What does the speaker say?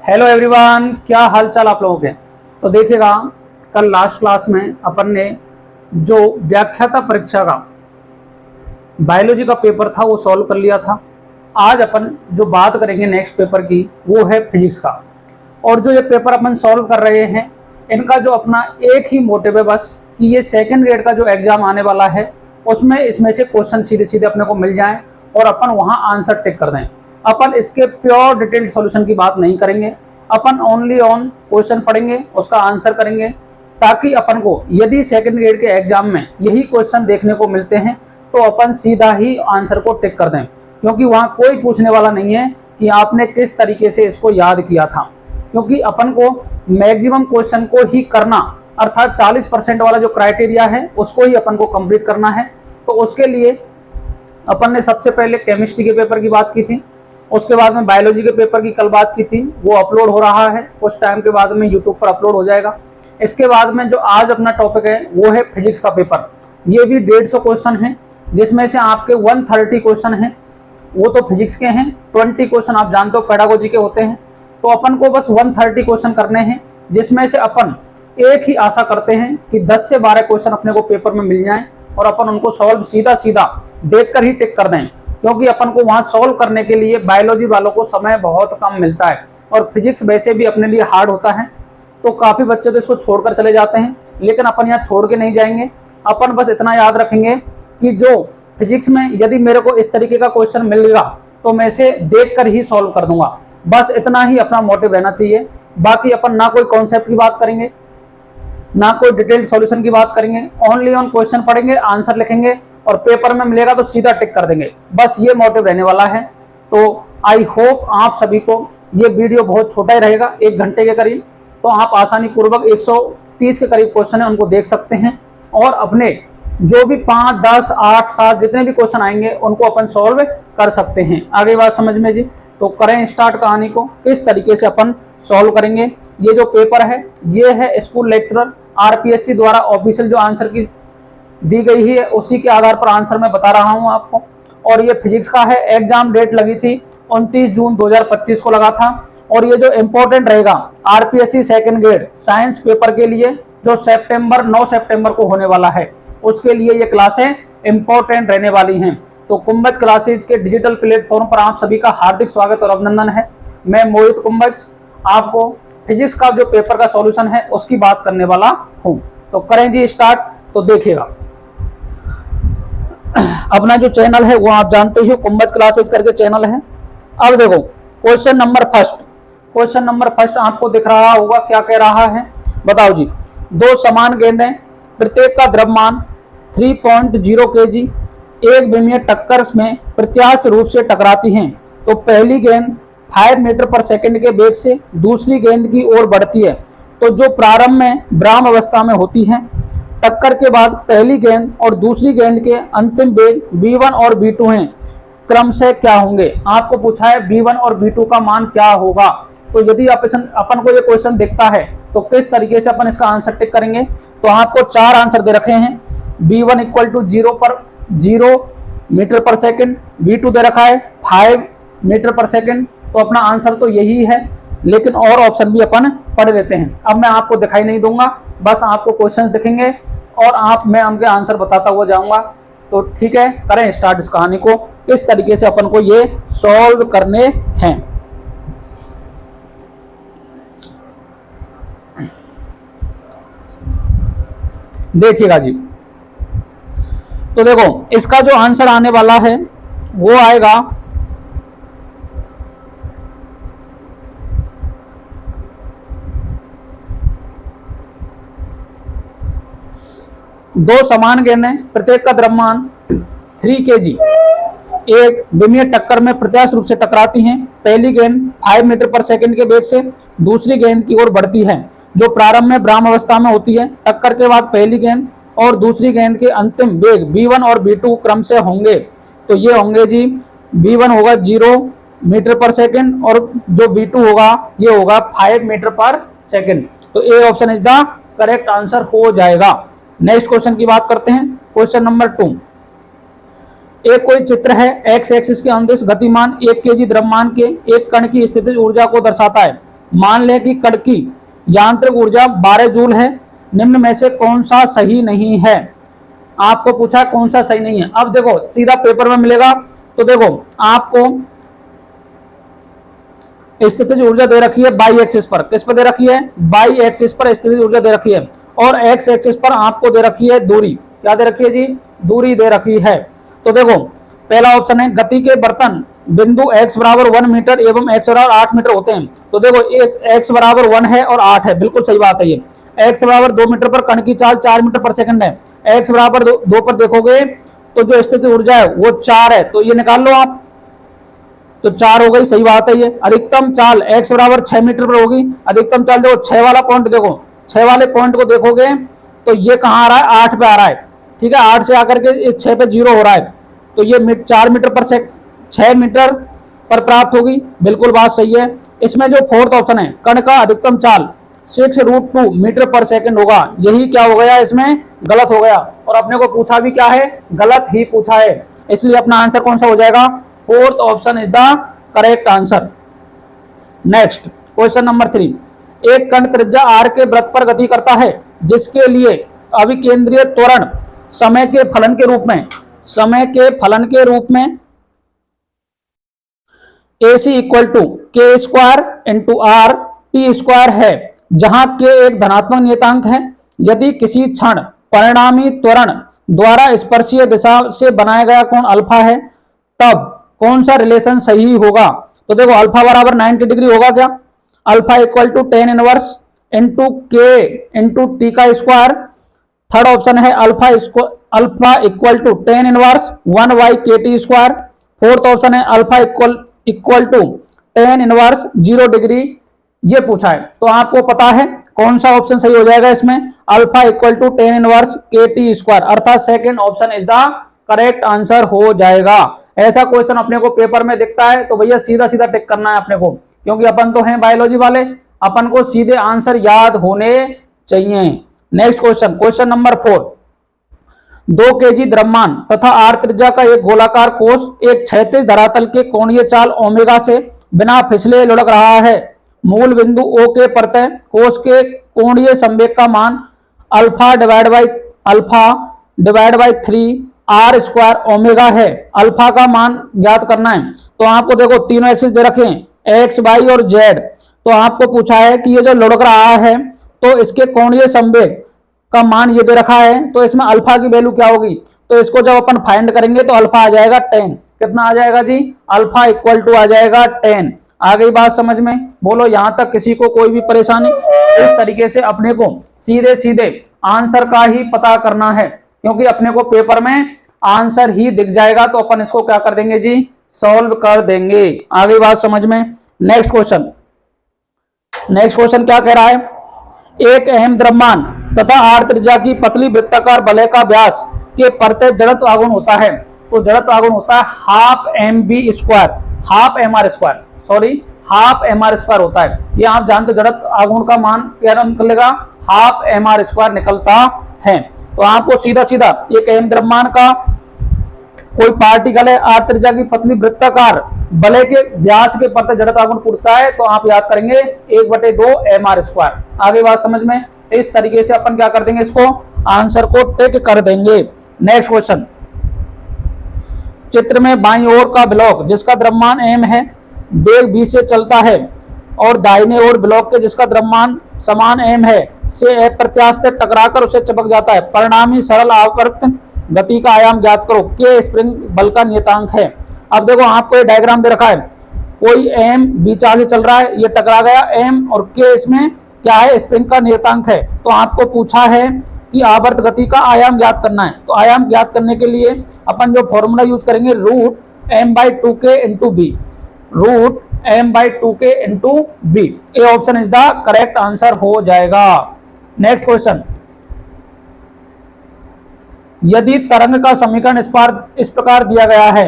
Hello everyone, क्या हाल चाल आप लोगों के। तो देखिएगा, कल लास्ट क्लास में अपन ने जो व्याख्याता परीक्षा का बायोलॉजी का पेपर था वो सॉल्व कर लिया था। आज अपन जो बात करेंगे नेक्स्ट पेपर की वो है फिजिक्स का। और जो ये पेपर अपन सॉल्व कर रहे हैं, इनका जो अपना एक ही मोटिव है बस कि ये सेकेंड ग्रेड का जो एग्जाम आने वाला है उसमें इसमें से क्वेश्चन सीधे सीधे अपने को मिल जाएं और अपन वहां आंसर टिक कर दें। अपन इसके प्योर डिटेल्ड सॉल्यूशन की बात नहीं करेंगे, अपन ओनली ऑन क्वेश्चन पढ़ेंगे, उसका आंसर करेंगे, ताकि अपन को यदि सेकंड ग्रेड के एग्जाम में यही क्वेश्चन देखने को मिलते हैं तो अपन सीधा ही आंसर को टिक कर दें, क्योंकि वहां कोई पूछने वाला नहीं है कि आपने किस तरीके से इसको याद किया था। क्योंकि अपन को मैक्सिमम क्वेश्चन को ही करना, अर्थात 40% वाला जो क्राइटेरिया है उसको ही अपन को कंप्लीट करना है। तो उसके लिए अपन ने सबसे पहले केमिस्ट्री के पेपर की बात की थी, उसके बाद में बायोलॉजी के पेपर की कल बात की थी, वो अपलोड हो रहा है, कुछ टाइम के बाद में यूट्यूब पर अपलोड हो जाएगा। इसके बाद में जो आज अपना टॉपिक है वो है फिजिक्स का पेपर। ये भी 150 क्वेश्चन है, जिसमें से आपके 130 क्वेश्चन हैं वो तो फिजिक्स के हैं, 20 क्वेश्चन आप जानते हो पेडागोजी के होते हैं। तो अपन को बस 130 क्वेश्चन करने हैं, जिसमें से अपन एक ही आशा करते हैं कि 10 से 12 क्वेश्चन अपने को पेपर में मिल जाएं और अपन उनको सॉल्व सीधा सीधा देखकर ही टिक कर दें, क्योंकि अपन को वहां सॉल्व करने के लिए बायोलॉजी वालों को समय बहुत कम मिलता है और फिजिक्स वैसे भी अपने लिए हार्ड होता है। तो काफी बच्चे तो इसको छोड़कर चले जाते हैं, लेकिन अपन यहाँ छोड़ के नहीं जाएंगे। अपन बस इतना याद रखेंगे कि जो फिजिक्स में यदि मेरे को इस तरीके का क्वेश्चन मिलेगा तो मैं इसे देख कर ही सॉल्व कर दूंगा। बस इतना ही अपना मोटिव रहना चाहिए। बाकी अपन ना कोई कॉन्सेप्ट की बात करेंगे, ना कोई डिटेल्ड सॉल्यूशन की बात करेंगे, ओनली ऑन क्वेश्चन पढ़ेंगे, आंसर लिखेंगे और पेपर में मिलेगा तो सीधा टिक कर देंगे। बस ये मोटिव रहने वाला है। तो आई होप आप सभी को ये वीडियो बहुत छोटा ही रहेगा, 1 घंटे के करीब, तो आप आसानी पूर्वक 130 के करीब क्वेश्चन है उनको देख सकते हैं और अपने जो भी 5, 10, 8, 7 जितने भी क्वेश्चन आएंगे उनको अपन सॉल्व कर सकते हैं। आगे बात समझ में जी। तो करें स्टार्ट कहानी को, किस तरीके से अपन सॉल्व करेंगे। ये जो पेपर है ये है स्कूल लेक्चरर आरपीएससी द्वारा ऑफिशियल जो आंसर की दी गई है उसी के आधार पर आंसर मैं बता रहा हूं आपको। और ये फिजिक्स का है, एग्जाम डेट लगी थी 29 जून 2025 को लगा था। और ये जो इंपॉर्टेंट रहेगा RPSC second grade science paper के लिए जो 9 सितंबर को होने वाला है, उसके लिए ये क्लासें इंपॉर्टेंट रहने वाली हैं। तो कुंभज क्लासेज के डिजिटल प्लेटफॉर्म पर आप सभी का हार्दिक स्वागत और अभिनंदन है। मैं मोहित कुंभज आपको फिजिक्स का जो पेपर का सॉल्यूशन है उसकी बात करने वाला हूं। तो करें जी स्टार्ट। तो देखिएगा, अपना जो चैनल है वो आप जानते ही हो, कुंभज क्लासेज करके चैनल है। अब देखो क्वेश्चन नंबर फर्स्ट आपको दिख रहा होगा, क्या कह रहा है बताओ जी। 2 समान गेंदें, प्रत्येक का द्रव्यमान 3.0 kg, एक विमीय टक्कर में प्रत्यास्थ रूप से टकराती हैं। तो पहली गेंद 5 मीटर पर सेकंड के वेग से दूसरी गेंद की ओर बढ़ती है। तो जो प्रारंभ में विराम अवस्था में होती है, टक्कर के बाद पहली गेंद और दूसरी गेंद के अंतिम वेग v1 और v2 हैं, क्रमशः क्या होंगे। आपको पूछा है v1 और v2 का मान क्या होगा। तो यदि अपन को ये क्वेश्चन दिखता है तो किस तरीके से अपन इसका आंसर टिक करेंगे। तो आपको 4 आंसर दे रखे हैं। v1 = 0 मीटर पर सेकंड, v2 दे रखा है 5 मीटर पर सेकंड। तो अपना आंसर तो यही है, लेकिन और ऑप्शन भी अपन पढ़ लेते हैं। अब मैं आपको दिखाई नहीं दूंगा, बस आपको क्वेश्चंस दिखेंगे और मैं उनके आंसर बताता हुआ जाऊंगा। तो ठीक है, करें स्टार्ट इस कहानी को, किस तरीके से अपन को ये सॉल्व करने हैं। देखिएगा जी, तो देखो इसका जो आंसर आने वाला है वो आएगा 2 समान गेंदें, प्रत्येक का द्रव्यमान 3 kg, एक विमीय टक्कर में प्रत्यास्थ रूप से टकराती हैं। पहली गेंद 5 मीटर पर सेकंड के वेग से दूसरी गेंद की ओर बढ़ती है, जो प्रारंभ में विराम अवस्था में होती है। टक्कर के बाद पहली गेंद और दूसरी गेंद के अंतिम वेग v1 और v2 क्रम से होंगे। तो ये होंगे जी, v1 होगा 0 मीटर पर सेकंड और जो v2 होगा ये होगा 5 मीटर पर सेकंड। तो ए option is the correct answer हो जाएगा। नेक्स्ट क्वेश्चन की बात करते हैं, क्वेश्चन नंबर 2। एक कोई चित्र है, एक्स एक्सिस के अनुदिश गतिमान 1 केजी द्रव्यमान के एक कण की स्थितिज ऊर्जा को दर्शाता है। मान लें कि कण की यांत्रिक ऊर्जा 12 जूल है। निम्न में से कौन सा सही नहीं है? आपको पूछा कौन सा सही नहीं है। अब देखो सीधा पेपर में मिलेगा, तो देखो आपको स्थितिज ऊर्जा दे रखी है बाई एक्सिस पर। किस पर दे रखी है? बाई एक्सिस पर स्थितिज ऊर्जा दे रखी है। और एक्स एक्सिस पर आपको दे रखी है दूरी। क्या दे रखी है जी? दूरी दे रखी है। तो देखो पहला ऑप्शन है गति के बर्तन बिंदु x बराबर 1 मीटर एवं x बराबर 8 मीटर होते हैं। तो देखो एक x बराबर 1 है और 8 है, बिल्कुल सही बात है। ये x बराबर 2 मीटर पर कण की चाल 4 मीटर पर सेकंड है। x बराबर 2 पर देखोगे तो जो स्थिति ऊर्जा है वो 4 है, तो ये निकाल लो आप, तो 4 हो गई, सही बात है। ये अधिकतम चाल x बराबर 6 मीटर पर होगी। अधिकतम चाल देखो 6 वाला पॉइंट, देखो 6 वाले पॉइंट को देखोगे तो ये कहाँ आ रहा है? 8 पे आ रहा है, ठीक है। 8 से आकर के 6 पे 0 हो रहा है, तो ये 4 मीटर पर 6 मीटर पर प्राप्त होगी, बिल्कुल बात सही है। इसमें जो फोर्थ ऑप्शन है कण का अधिकतम चाल 6√2 मीटर पर सेकंड होगा, यही क्या हो गया? इसमें गलत हो गया। और अपने को पूछा भी क्या है? गलत ही पूछा है, इसलिए अपना आंसर कौन सा हो जाएगा? Fourth option is the correct answer. Next question number 3, एक कण त्रिज्या r के वृत्त पर गति करता है जिसके लिए अभिकेंद्रीय त्वरण समय के फलन के रूप में AC इक्वल टू के square into R T square है, जहां के एक धनात्मक नियतांक है। यदि किसी क्षण परिणामी त्वरण द्वारा स्पर्शीय दिशा से बनाया गया कोण अल्फा है, तब कौन सा रिलेशन सही होगा? तो देखो अल्फा बराबर 90 डिग्री होगा क्या? Alpha equal to tan inverse into k into t का स्क्वायर। थर्ड ऑप्शन है alpha equal to tan inverse 1 by k t square. Fourth option है alpha equal to tan inverse 0 degree. ये पूछा है, तो आपको पता है कौन सा ऑप्शन सही हो जाएगा इसमें? Alpha equal to tan inverse k t square, अर्थात second option is the correct answer हो जाएगा। ऐसा क्वेश्चन अपने को पेपर में दिखता है तो भैया सीधा सीधा टिक करना है अपने को, क्योंकि अपन तो हैं बायोलॉजी वाले, अपन को सीधे आंसर याद होने चाहिए। Next question, question number 4, 2 KG द्रव्यमान तथा r त्रिज्या का एक गोलाकार कोष एक क्षैतिज धरातल के कोणीय चाल ओमेगा से बिना फिसले लुढ़क रहा है। मूल बिंदु O के प्रत्यय कोष के कोणीय संवेग का मान alpha divide by 3 r square omega है। अल्फा का मान ज्ञात करना है, तो आपको देखो तीनों एक्सिस दे रखे हैं, एक्स वाई और जेड। तो आपको पूछा है कि ये जो लुढ़क रहा है तो इसके कोणीय संवेग का मान ये दे रखा है, तो इसमें अल्फा की वैल्यू क्या होगी? तो इसको जब अपन फाइंड करेंगे तो अल्फा आ जाएगा 10। कितना आ जाएगा जी? अल्फा इक्वल टू आ जाएगा 10। आ गई बात समझ में? बोलो यहां तक किसी को कोई भी परेशानी? इस तरीके से अपने को सीधे सीधे आंसर का ही पता करना है, क्योंकि अपने को पेपर में आंसर ही दिख जाएगा तो अपन इसको क्या कर देंगे जी? सॉल्व कर देंगे। आ गई बात समझ में? नेक्स्ट क्वेश्चन क्या कह रहा है? एक अहम द्रव्यमान तथा r त्रिज्या की पतली वृत्ताकार वलय का व्यास के प्रत्यय जड़त्व आघूर्ण होता है। तो जड़त्व आघूर्ण होता है हाफ एम आर स्क्वायर होता है। ये आप जानते हो, जड़त्व आघूर्ण का मान क्या निकलेगा? हाफ एम आर स्क्वायर निकलता है। तो आपको सीधा सीधा एक अहम द्रव्यमान का कोई पार्टिकल है, r त्रिज्या की पतली वृत्ताकार वलय के व्यास के प्रत्यय जड़त्व आघूर्ण पूछता है, तो आप याद करेंगे 1/2 एम आर स्क्वायर। आगे बात समझ में? इस तरीके से अपन क्या कर देंगे? इसको आंसर को टिक कर देंगे। नेक्स्ट क्वेश्चन, चित्र में बाईं ओर का ब्लॉक जिसका द्रव्यमान m है वेग v से चलता है, और दाहिने ओर ब्लॉक के जिसका द्रव्यमान समान m है से अप्रत्याशित टकराकर उसे चिपक जाता है। परिणामी सरल आवर्त गति का आयाम ज्ञात करो। के स्प्रिंग बल का नियतांक है। अब देखो आपको ये डायग्राम दे रखा है, कोई m b चाल से चल रहा है, ये टकरा गया m, और k इसमें क्या है? स्प्रिंग का नियतांक है। तो आपको पूछा है कि आवर्त गति का आयाम ज्ञात करना है। तो आयाम ज्ञात करने के लिए अपन जो फॉर्मूला यूज करेंगे √m/2k into b, √m/2k into b. A option is the correct answer हो जाएगा। नेक्स्ट क्वेश्चन, यदि तरंग का समीकरण इस प्रकार दिया गया है,